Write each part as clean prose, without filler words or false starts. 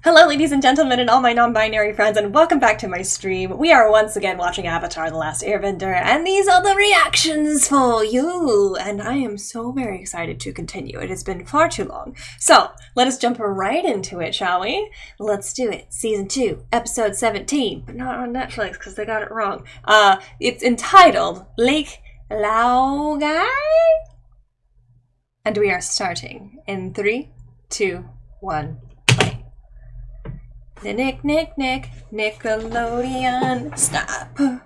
Hello, ladies and gentlemen, and all my non-binary friends, and welcome back to my stream. We are once again watching Avatar: The Last Airbender, and these are the reactions for you! And I am so very excited to continue. It has been far too long. So, let us jump right into it, shall we? Let's do it. Season 2, Episode 17, but not on Netflix, because they got it wrong. It's entitled Lake Laogai? And we are starting in 3, 2, 1... Nickelodeon, stop. Water.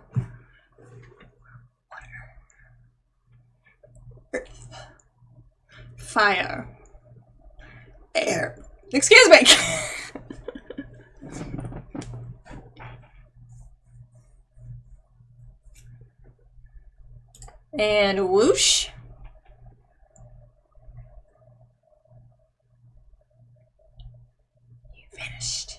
Earth. Fire. Air. Excuse me! And whoosh. You finished.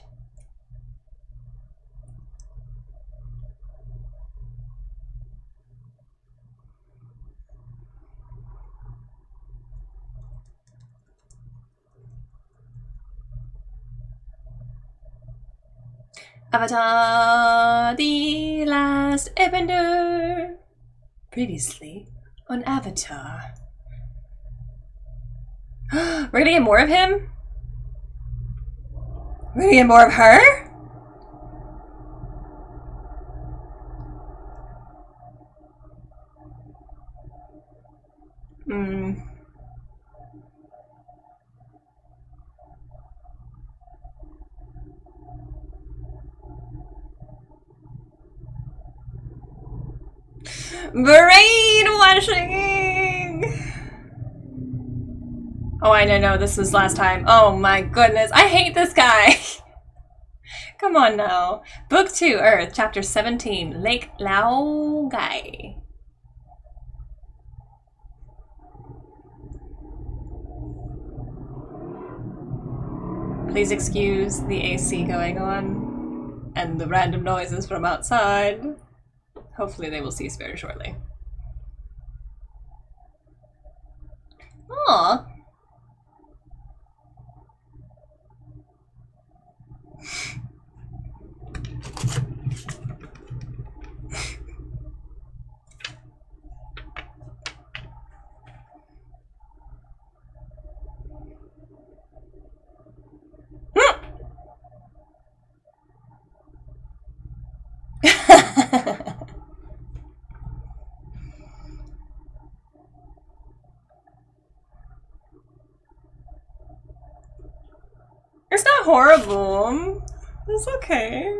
Avatar: The Last Airbender. Previously on Avatar. We're gonna get more of him? We're gonna get more of her? Brainwashing! Oh, I know, this was last time. Oh my goodness, I hate this guy! Come on now. Book 2, Earth, Chapter 17, Lake Laogai. Please excuse the AC going on and the random noises from outside. Hopefully they will cease very shortly. Aww. It's not horrible. It's okay.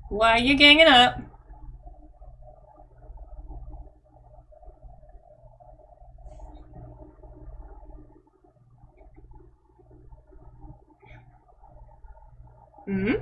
Why are you ganging up? Hmm?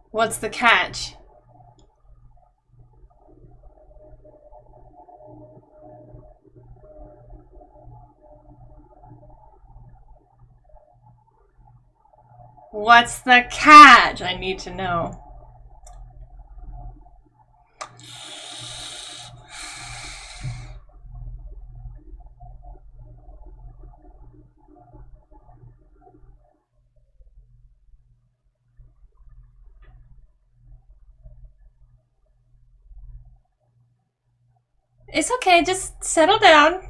What's the catch? What's the catch? I need to know. It's okay, just settle down.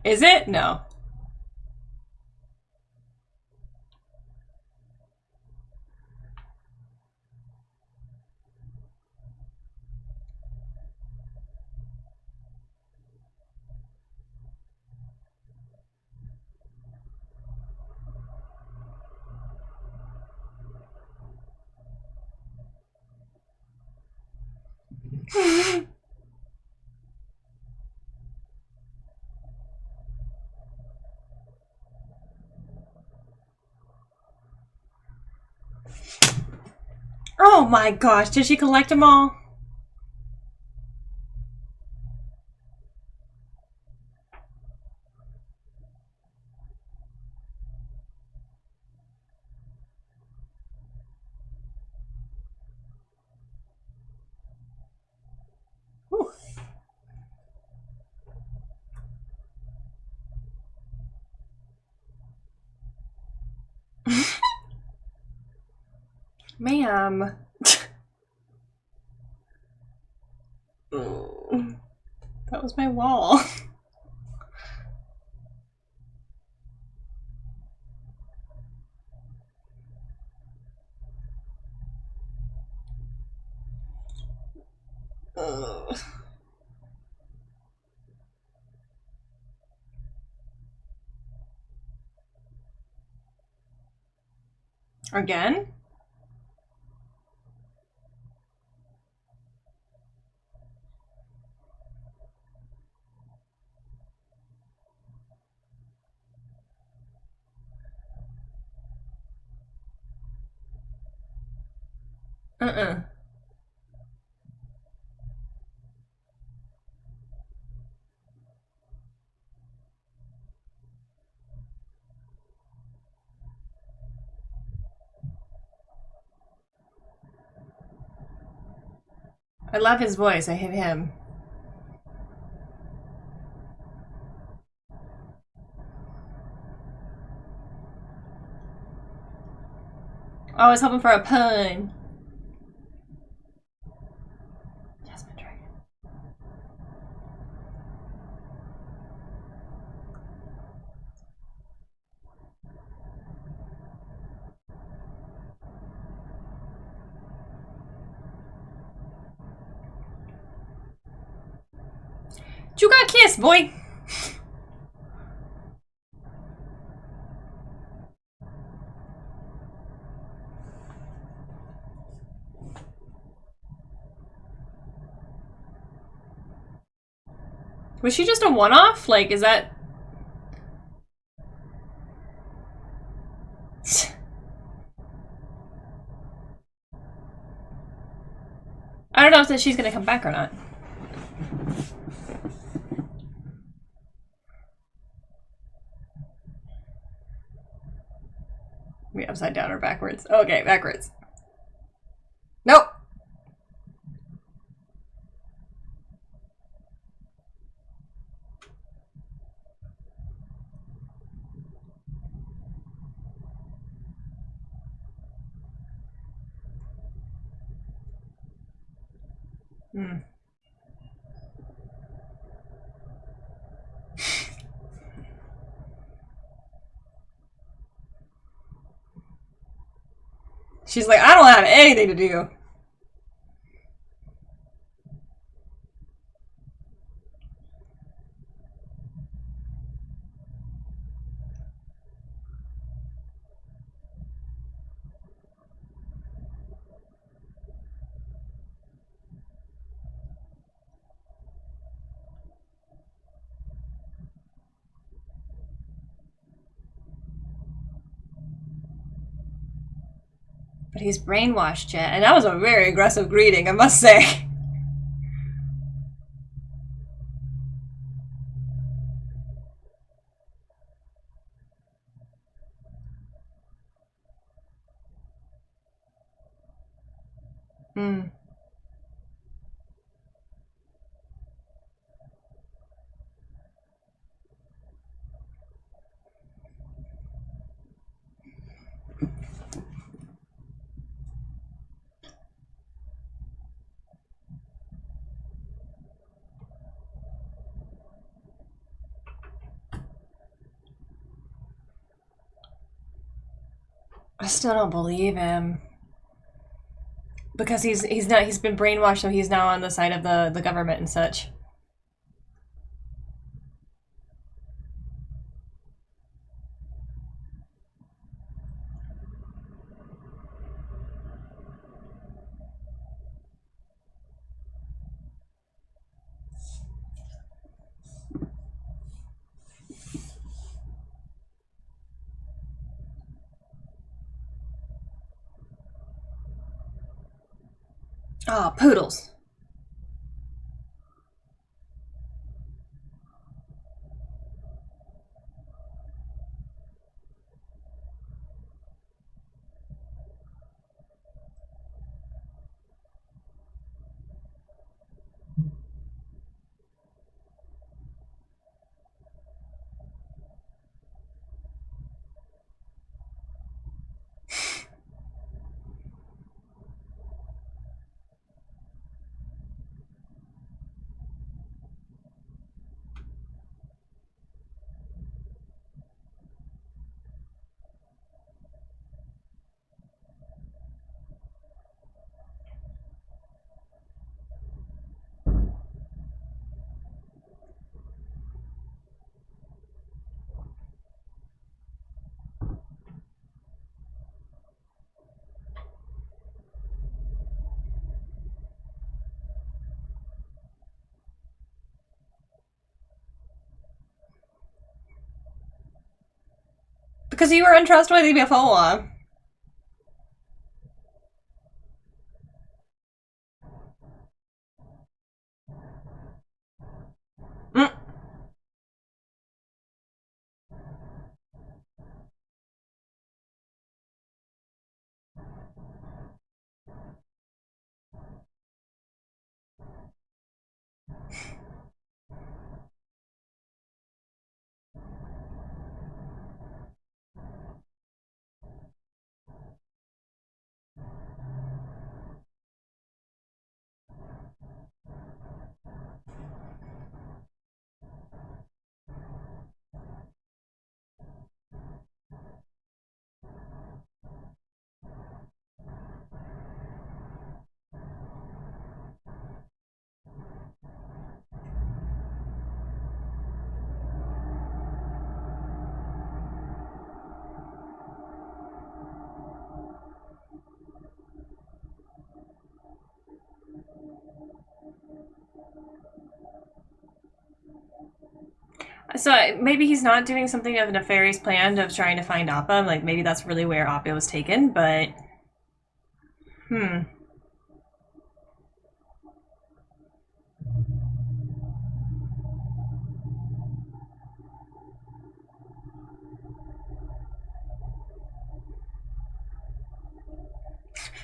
Is it? No. Oh my gosh, did she collect them all? Whew. Ma'am. That was my wall. Again? Uh-uh. I love his voice. I hate him. Oh, I was hoping for a pun. Jasmine Dragon. You got kissed, boy. Was she just a one-off? Like, is that... I don't know if she's gonna come back or not. Maybe upside down or backwards. Okay, backwards. Nope. Hmm. She's like, I don't have anything to do. But he's brainwashed yet, and that was a very aggressive greeting, I must say. Hmm. I still don't believe him. Because he's been brainwashed, so he's now on the side of the government and such. Ah, oh, poodles. Because you were untrustworthy before. Mm. So maybe he's not doing something of a nefarious plan of trying to find Appa. Like maybe that's really where Appa was taken, but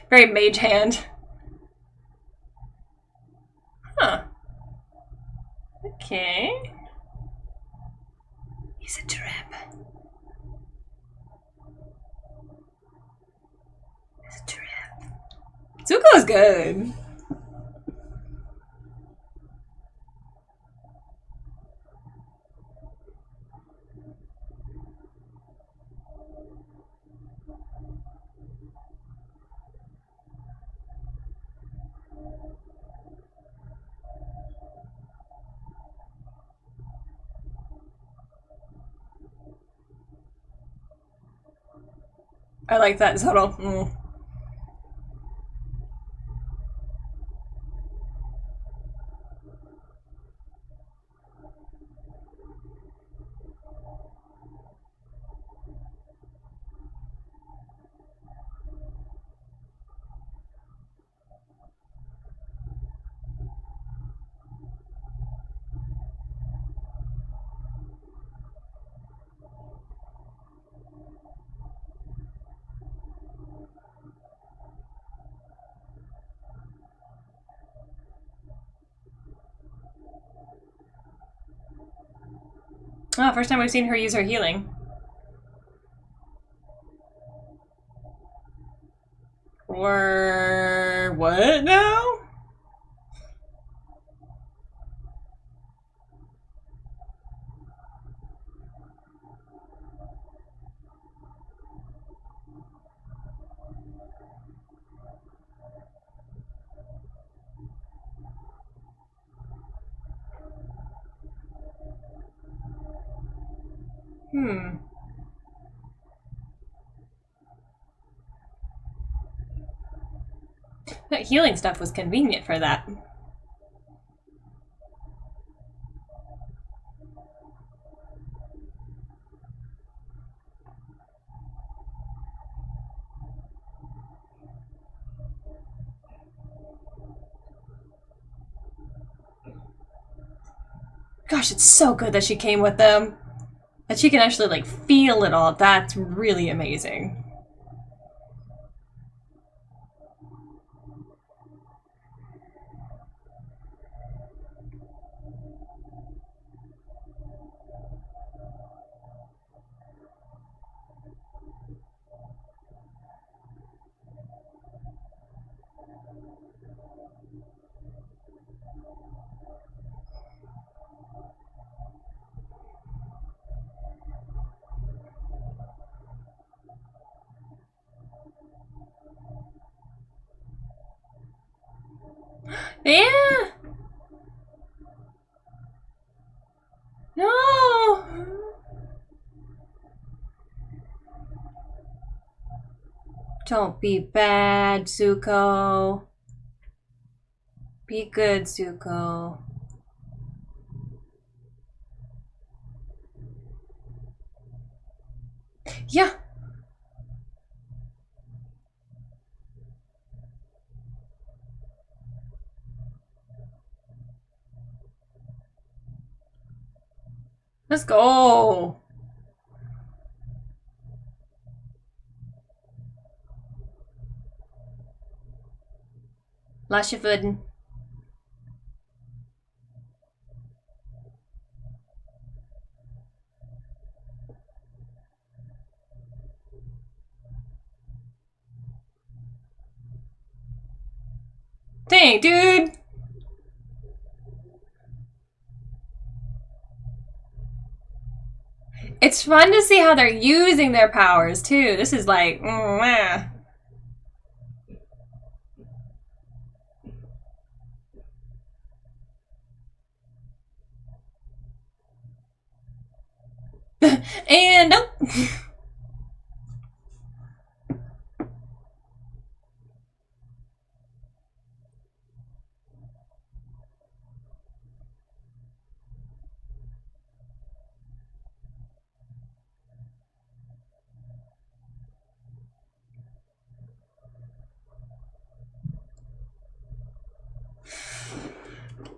very mage hand. Huh. Okay. He's a trap. He's a trap. Zuko's good. I like that subtle. Oh, first time we've seen her use her healing. Or what now? Hmm. That healing stuff was convenient for that. Gosh, it's so good that she came with them. That she can actually, like, feel it all. That's really amazing. Yeah! No! Don't be bad, Zuko. Be good, Zuko. Yeah. Let's go. Lass je voeten. Dang, dude. It's fun to see how they're using their powers, too. This is like, and nope.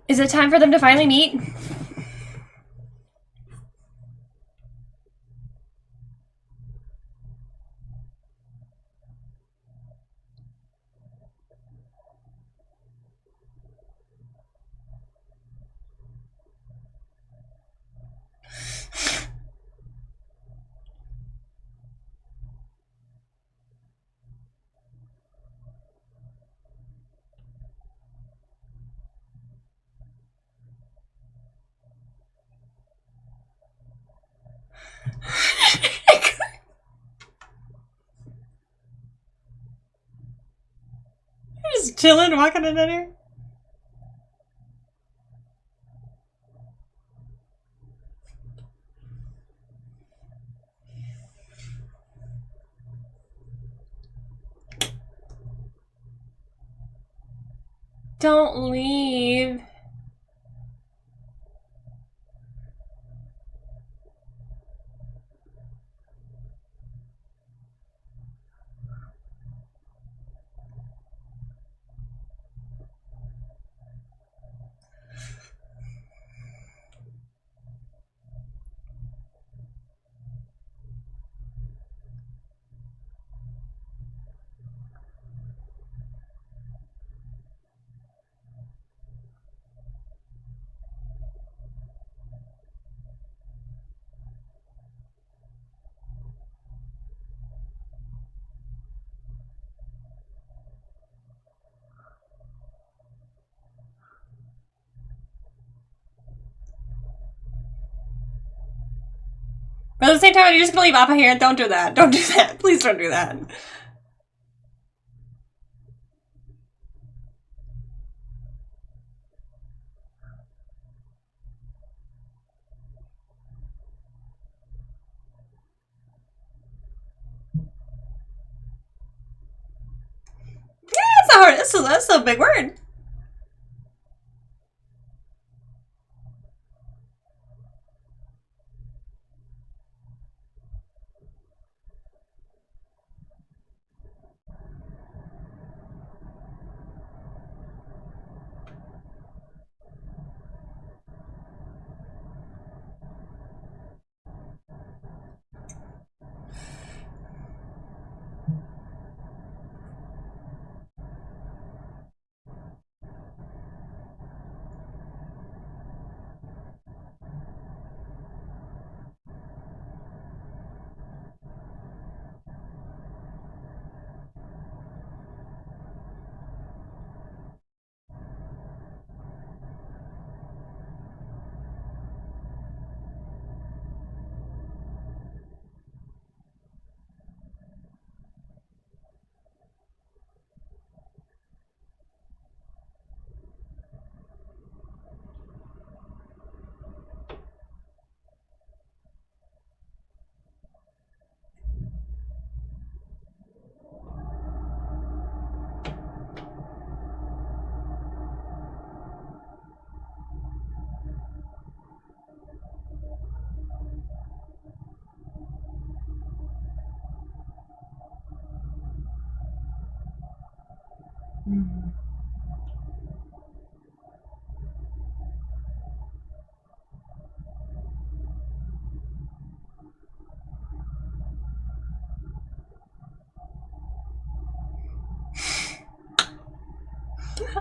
Is it time for them to finally meet? Just chilling, walking in there. Don't leave. But at the same time, you're just gonna leave Appa here. Don't do that. Don't do that. Please don't do that. That's a big word.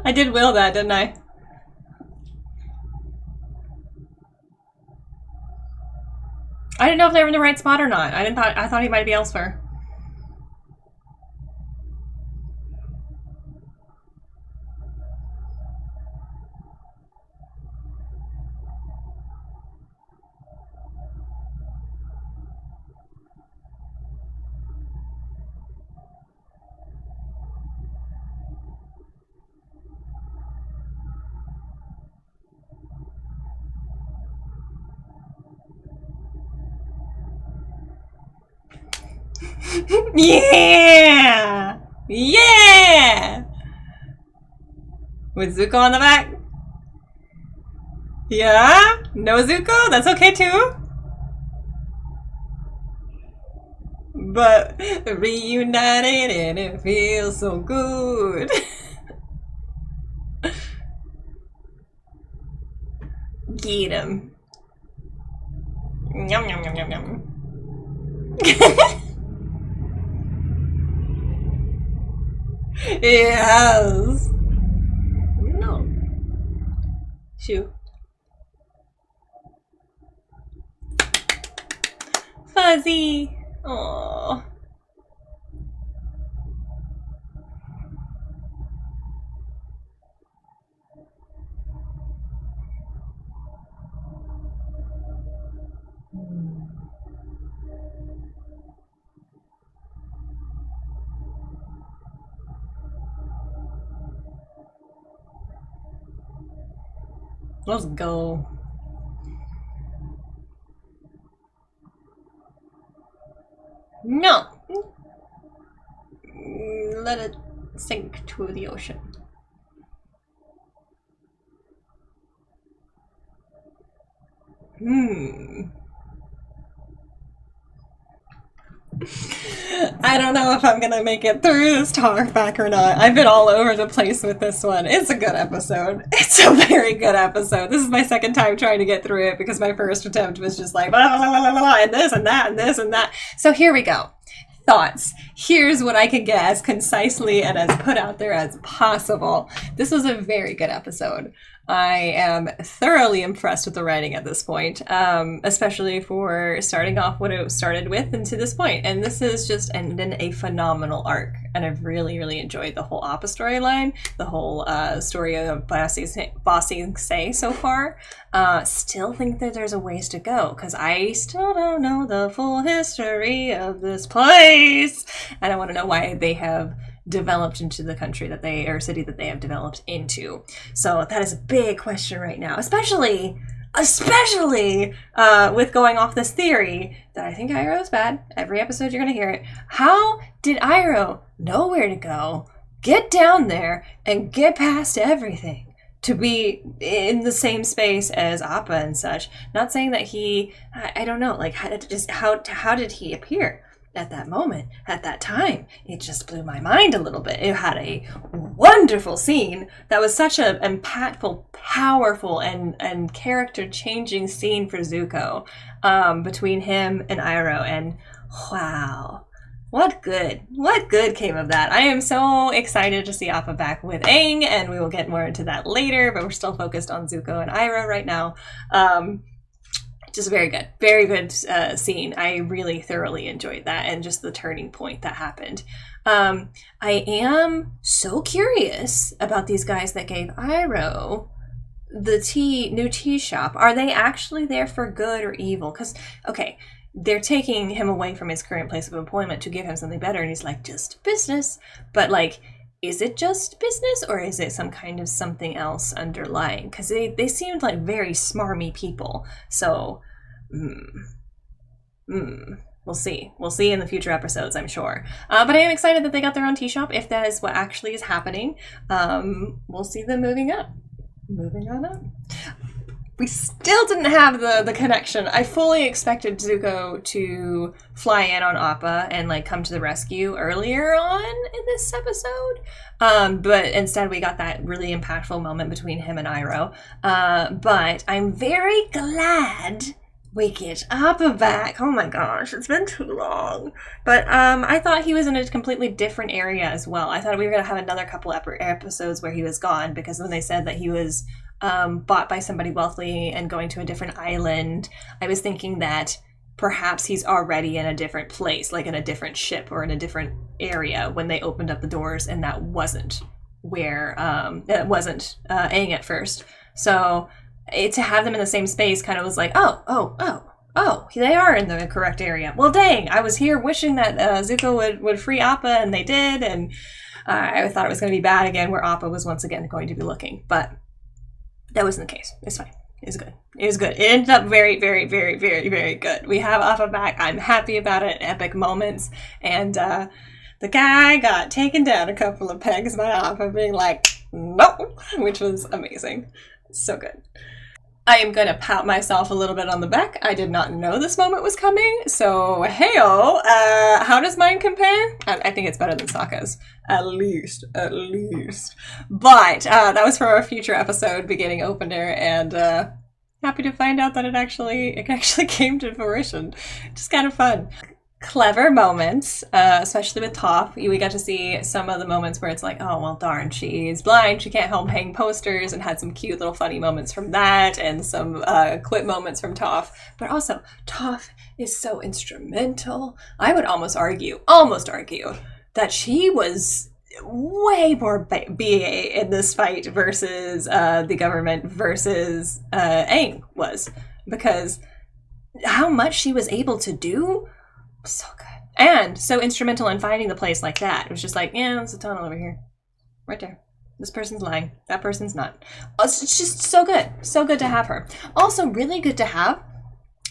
I did will that, didn't I? I didn't know if they were in the right spot or not. I thought he might be elsewhere. Yeah! Yeah! With Zuko on the back? Yeah? No Zuko? That's okay too? But reunited and it feels so good. Get him. Yum yum yum yum yum. Yes. No. Shoo. Fuzzy. Aww. Let's go. No. Let it sink to the ocean. I don't know if I'm gonna make it through this talk back or not. I've been all over the place with this one. It's a good episode. It's a very good episode. This is my second time trying to get through it because my first attempt was just like blah, blah, blah, blah, blah, and this and that and this and that. So here we go. Thoughts. Here's what I can get as concisely and as put out there as possible. This was a very good episode. I am thoroughly impressed with the writing at this point, especially for starting off what it started with and to this point. And this is just ended a phenomenal arc. And I've really, really enjoyed the whole Appa storyline, the whole story of Bossing Say so far. Still think that there's a ways to go because I still don't know the full history of this place. And I want to know why they have developed into the country that they, or city that they have developed into. So that is a big question right now, especially with going off this theory that I think Iroh's bad. Every episode you're going to hear it. How did Iroh know where to go, get down there and get past everything to be in the same space as Appa and such. Not saying that I don't know, like, how did he appear at that moment, at that time? It just blew my mind a little bit. It had a wonderful scene that was such an impactful, powerful, and character-changing scene for Zuko, between him and Iroh, and wow. What good came of that? I am so excited to see Appa back with Aang, and we will get more into that later, but we're still focused on Zuko and Iroh right now. Just very good scene. I really thoroughly enjoyed that, and just the turning point that happened. I am so curious about these guys that gave Iroh the new tea shop. Are they actually there for good or evil? Because, okay, they're taking him away from his current place of employment to give him something better, and he's like, just business. But, like, is it just business, or is it some kind of something else underlying? Because they seemed like very smarmy people. So, we'll see. We'll see in the future episodes, I'm sure. But I am excited that they got their own tea shop, if that is what actually is happening. We'll see them moving up. Moving on up. We still didn't have the connection. I fully expected Zuko to fly in on Appa and, like, come to the rescue earlier on in this episode. But instead we got that really impactful moment between him and Iroh. But I'm very glad we get Appa back. Oh my gosh, it's been too long. But I thought he was in a completely different area as well. I thought we were going to have another couple episodes where he was gone, because when they said that he was bought by somebody wealthy and going to a different island, I was thinking that perhaps he's already in a different place, like in a different ship or in a different area when they opened up the doors, and that wasn't where Aang at first. So to have them in the same space kind of was like, oh, they are in the correct area. Well, dang, I was here wishing that Zuko would free Appa, and they did, and I thought it was going to be bad again, where Appa was once again going to be looking, but that wasn't the case. It's fine. It was good. It was good. It ended up very, very, very, very, very good. We have Appa back. I'm happy about it. Epic moments. And the guy got taken down a couple of pegs by Appa being like, no, which was amazing. So good. I am going to pat myself a little bit on the back. I did not know this moment was coming. So, hey-o. How does mine compare? I think it's better than Sokka's. At least. But that was for a future episode, beginning opener, and happy to find out that it actually came to fruition. Just kind of fun. Clever moments, especially with Toph. We got to see some of the moments where it's like, oh, well, darn, she's blind, she can't help hang posters, and had some cute little funny moments from that, and some quip moments from Toph. But also, Toph is so instrumental. I would almost argue, that she was way more BA in this fight versus the government versus Aang was. Because how much she was able to do, so good. And so instrumental in finding the place like that. It was just like, yeah, there's a tunnel over here. Right there. This person's lying. That person's not. It's just so good. So good to have her. Also, really good to have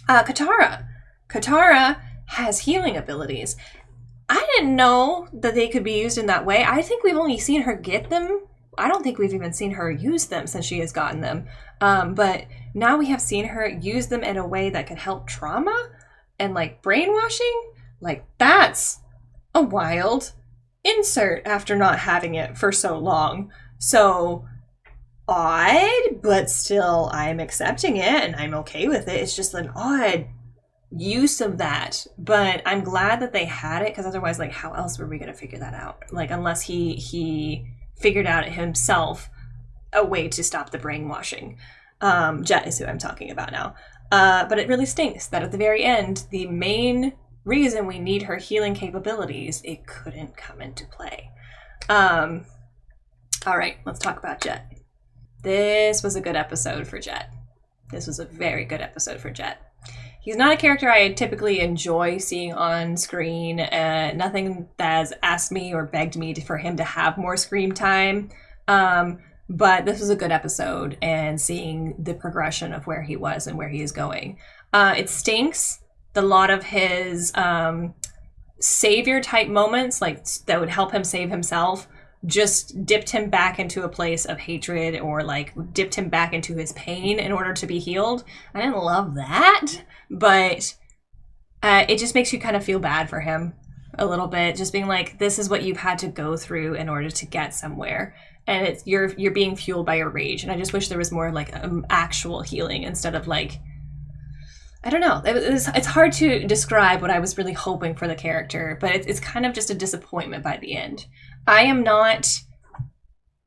Katara. Katara has healing abilities. I didn't know that they could be used in that way. I think we've only seen her get them. I don't think we've even seen her use them since she has gotten them. But now we have seen her use them in a way that could help trauma and, like, brainwashing. Like, that's a wild insert after not having it for so long. So odd, but still I'm accepting it and I'm okay with it. It's just an odd use of that, but I'm glad that they had it, because otherwise, like, how else were we going to figure that out? Like, unless he figured out himself a way to stop the brainwashing. Jet is who I'm talking about now. But it really stinks that at the very end, the main reason we need her healing capabilities, it couldn't come into play. All right, let's talk about Jet. This was a good episode for Jet. This was a very good episode for Jet. He's not a character I typically enjoy seeing on screen. Nothing that has asked me or begged me for him to have more screen time. But this was a good episode, and seeing the progression of where he was and where he is going. It stinks. A lot of his savior type moments, like, that would help him save himself, just dipped him back into a place of hatred or like dipped him back into his pain in order to be healed. I didn't love that, but it just makes you kind of feel bad for him a little bit, just being like, this is what you've had to go through in order to get somewhere, and it's you're being fueled by your rage. And I just wish there was more like actual healing instead of like, I don't know. It's hard to describe what I was really hoping for the character, but it's kind of just a disappointment by the end. I am not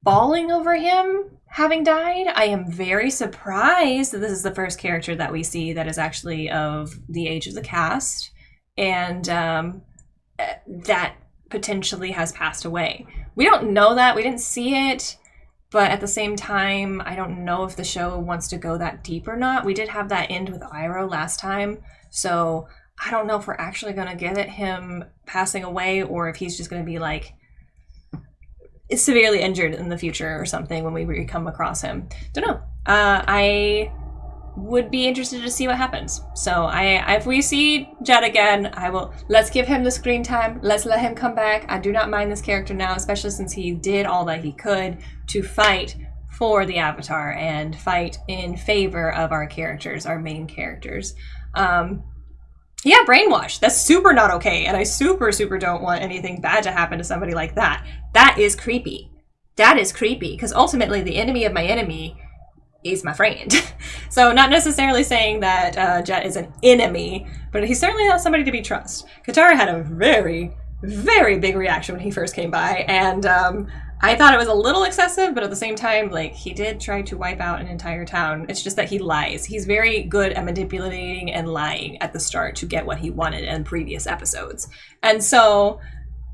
bawling over him having died. I am very surprised that this is the first character that we see that is actually of the age of the cast, and that potentially has passed away. We don't know that. We didn't see it. But at the same time, I don't know if the show wants to go that deep or not. We did have that end with Iroh last time, so I don't know if we're actually going to get at him passing away or if he's just going to be like severely injured in the future or something when we come across him. Don't know. I would be interested to see what happens. So if we see Jet again, let's give him the screen time. Let's let him come back. I do not mind this character now, especially since he did all that he could to fight for the Avatar and fight in favor of our characters, our main characters. Yeah, brainwash. That's super not okay. And I super, super don't want anything bad to happen to somebody like that. That is creepy. That is creepy. Because ultimately, the enemy of my enemy is my friend. So not necessarily saying that Jet is an enemy, but he's certainly not somebody to be trusted. Katara had a very, very big reaction when he first came by, and I thought it was a little excessive, but at the same time, like, he did try to wipe out an entire town. It's just that he lies. He's very good at manipulating and lying at the start to get what he wanted in previous episodes. And so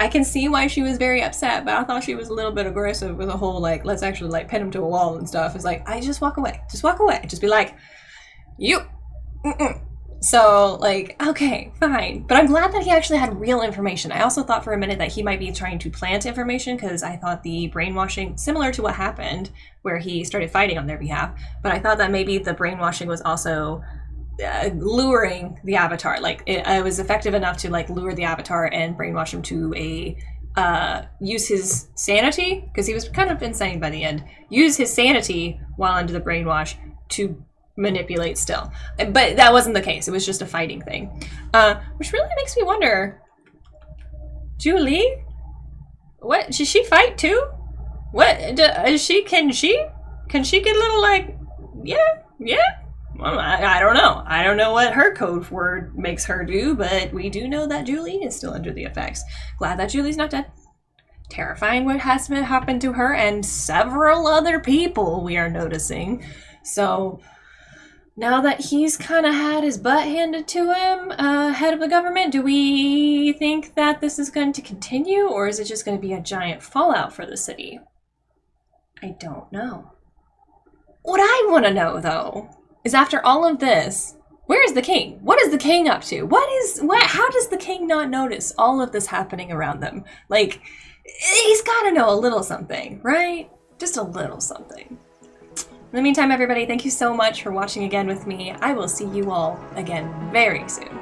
I can see why she was very upset, but I thought she was a little bit aggressive with the whole, like, let's actually, like, pin him to a wall and stuff. It's like, I just walk away. Just walk away. Just be like, you. So, like, okay, fine. But I'm glad that he actually had real information. I also thought for a minute that he might be trying to plant information, because I thought the brainwashing, similar to what happened, where he started fighting on their behalf, but I thought that maybe the brainwashing was also luring the Avatar. Like, it was effective enough to, like, lure the Avatar and brainwash him to use his sanity, because he was kind of insane by the end. Use his sanity while under the brainwash to manipulate still. But that wasn't the case. It was just a fighting thing. Which really makes me wonder, Julie? What? Does she fight too? What? Is she? Can she get a little, like, yeah? Well, I don't know. I don't know what her code word makes her do, but we do know that Julie is still under the effects. Glad that Julie's not dead. Terrifying what has happened to her and several other people, we are noticing. So now that he's kind of had his butt handed to him, head of the government, do we think that this is going to continue, or is it just going to be a giant fallout for the city? I don't know. What I want to know, though, is after all of this, where is the king? What is the king up to? How does the king not notice all of this happening around them? Like, he's got to know a little something, right? Just a little something. In the meantime, everybody, thank you so much for watching again with me. I will see you all again very soon.